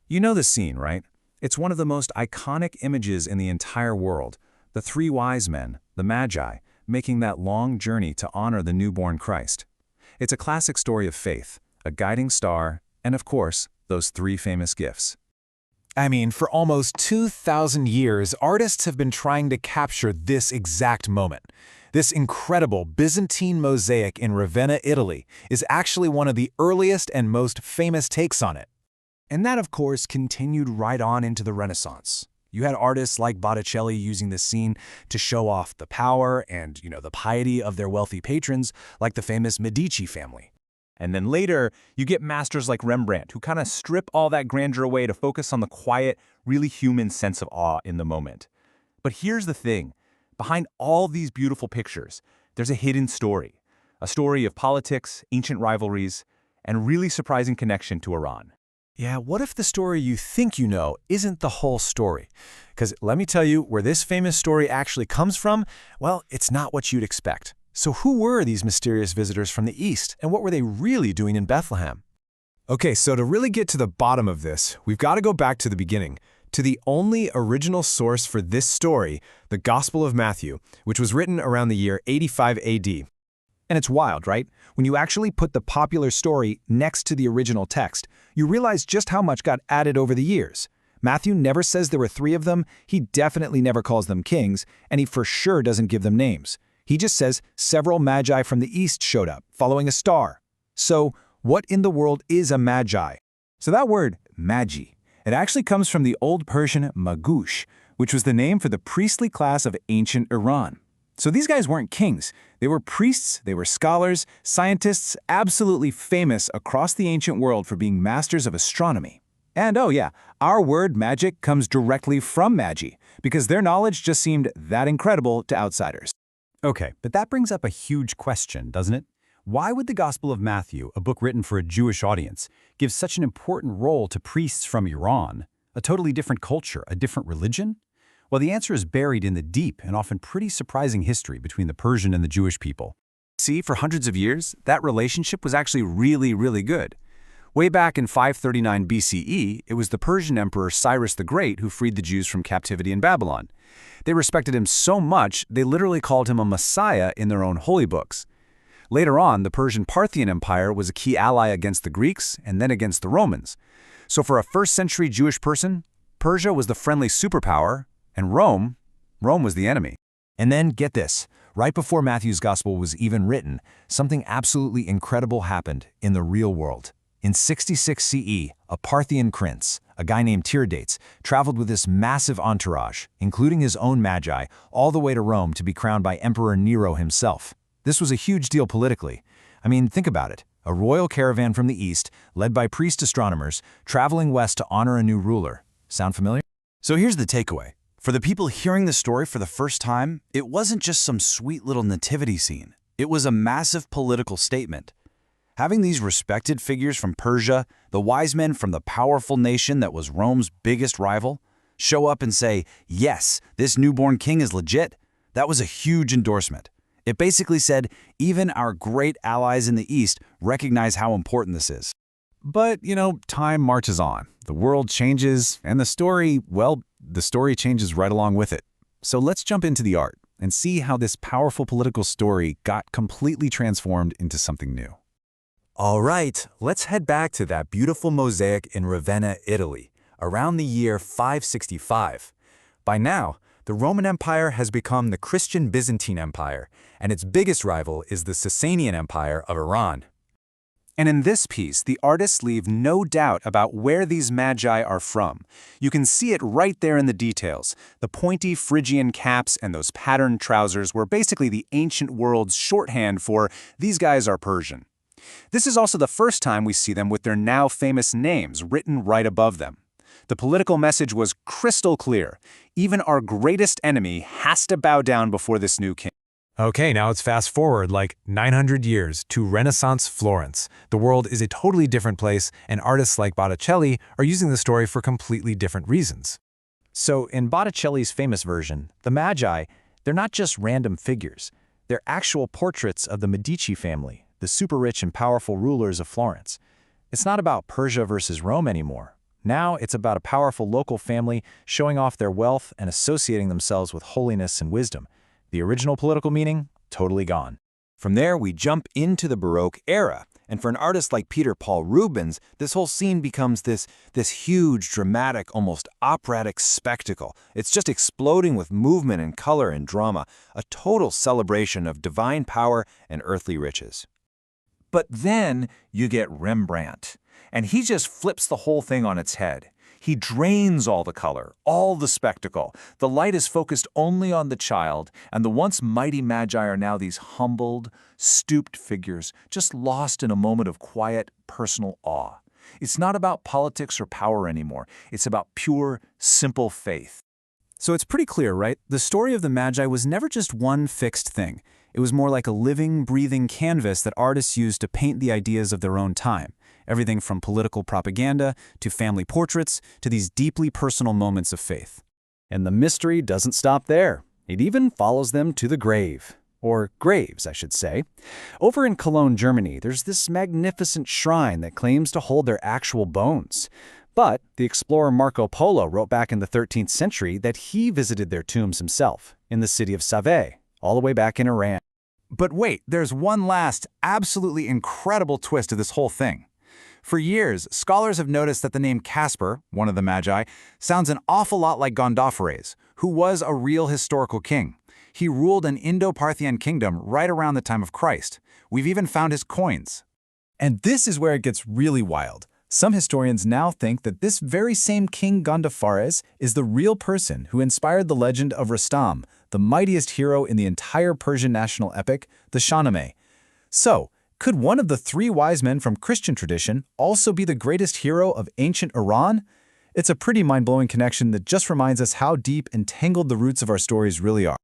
You know the scene, right? It's one of the most iconic images in the entire world. The three wise men, the Magi, making that long journey to honor the newborn Christ. It's a classic story of faith, a guiding star, and of course, those three famous gifts. I mean, for almost 2,000 years, artists have been trying to capture this exact moment. This incredible Byzantine mosaic in Ravenna, Italy, is actually one of the earliest and most famous takes on it. And that, of course, continued right on into the Renaissance. You had artists like Botticelli using this scene to show off the power and, the piety of their wealthy patrons, like the famous Medici family. And then later, you get masters like Rembrandt, who kind of strip all that grandeur away to focus on the quiet, really human sense of awe in the moment. But here's the thing. Behind all these beautiful pictures, there's a hidden story. A story of politics, ancient rivalries, and really surprising connection to Iran. Yeah, what if the story you think you know isn't the whole story? Because let me tell you, where this famous story actually comes from, well, it's not what you'd expect. So who were these mysterious visitors from the East, and what were they really doing in Bethlehem? Okay, so to really get to the bottom of this, we've got to go back to the beginning, to the only original source for this story, the Gospel of Matthew, which was written around the year 85 AD. And it's wild, right? When you actually put the popular story next to the original text, you realize just how much got added over the years. Matthew never says there were three of them, he definitely never calls them kings, and he for sure doesn't give them names. He just says several magi from the east showed up, following a star. So, what in the world is a magi? So that word, magi, it actually comes from the Old Persian magush, which was the name for the priestly class of ancient Iran. So these guys weren't kings. They were priests, they were scholars, scientists, absolutely famous across the ancient world for being masters of astronomy. And oh yeah, our word magic comes directly from magi, because their knowledge just seemed that incredible to outsiders. Okay, but that brings up a huge question, doesn't it? Why would the Gospel of Matthew, a book written for a Jewish audience, give such an important role to priests from Iran, a totally different culture, a different religion? Well, the answer is buried in the deep and often pretty surprising history between the Persian and the Jewish people. See, for hundreds of years, that relationship was actually really good. Way back in 539 BCE, it was the Persian Emperor Cyrus the Great who freed the Jews from captivity in Babylon. They respected him so much, they literally called him a messiah in their own holy books. Later on, the Persian Parthian Empire was a key ally against the Greeks and then against the Romans. So for a first-century Jewish person, Persia was the friendly superpower, and Rome was the enemy. And then, get this, right before Matthew's Gospel was even written, something absolutely incredible happened in the real world. In 66 CE, a Parthian prince, a guy named Tiridates, traveled with this massive entourage, including his own magi, all the way to Rome to be crowned by Emperor Nero himself. This was a huge deal politically. I mean, think about it. A royal caravan from the east, led by priest astronomers, traveling west to honor a new ruler. Sound familiar? So here's the takeaway. For the people hearing the story for the first time, it wasn't just some sweet little nativity scene. It was a massive political statement. Having these respected figures from Persia, the wise men from the powerful nation that was Rome's biggest rival, show up and say, yes, this newborn king is legit, that was a huge endorsement. It basically said, even our great allies in the East recognize how important this is. But, time marches on. The world changes, and the story changes right along with it. So let's jump into the art and see how this powerful political story got completely transformed into something new. All right, let's head back to that beautiful mosaic in Ravenna, Italy, around the year 565. By now, the Roman Empire has become the Christian Byzantine Empire, and its biggest rival is the Sasanian Empire of Iran. And in this piece, the artists leave no doubt about where these magi are from. You can see it right there in the details. The pointy Phrygian caps and those patterned trousers were basically the ancient world's shorthand for these guys are Persian. This is also the first time we see them with their now famous names written right above them. The political message was crystal clear. Even our greatest enemy has to bow down before this new king. Okay, now let's fast forward like 900 years to Renaissance Florence. The world is a totally different place, and artists like Botticelli are using the story for completely different reasons. So in Botticelli's famous version, the Magi, they're not just random figures. They're actual portraits of the Medici family, the super rich and powerful rulers of Florence. It's not about Persia versus Rome anymore. Now it's about a powerful local family showing off their wealth and associating themselves with holiness and wisdom. The original political meaning, totally gone. From there, we jump into the Baroque era, and for an artist like Peter Paul Rubens, this whole scene becomes this huge, dramatic, almost operatic spectacle. It's just exploding with movement and color and drama, a total celebration of divine power and earthly riches. But then you get Rembrandt, and he just flips the whole thing on its head. He drains all the color, all the spectacle. The light is focused only on the child, and the once mighty magi are now these humbled, stooped figures, just lost in a moment of quiet, personal awe. It's not about politics or power anymore. It's about pure, simple faith. So it's pretty clear, right? The story of the Magi was never just one fixed thing. It was more like a living, breathing canvas that artists used to paint the ideas of their own time. Everything from political propaganda to family portraits to these deeply personal moments of faith. And the mystery doesn't stop there. It even follows them to the grave. Or graves, I should say. Over in Cologne, Germany, there's this magnificent shrine that claims to hold their actual bones. But the explorer Marco Polo wrote back in the 13th century that he visited their tombs himself in the city of Save, all the way back in Iran. But wait, there's one last, absolutely incredible twist to this whole thing. For years, scholars have noticed that the name Caspar, one of the Magi, sounds an awful lot like Gondophares, who was a real historical king. He ruled an Indo-Parthian kingdom right around the time of Christ. We've even found his coins. And this is where it gets really wild. Some historians now think that this very same King Gondophares is the real person who inspired the legend of Rustam, the mightiest hero in the entire Persian national epic, the Shahnameh. So, could one of the three wise men from Christian tradition also be the greatest hero of ancient Iran? It's a pretty mind-blowing connection that just reminds us how deep and tangled the roots of our stories really are.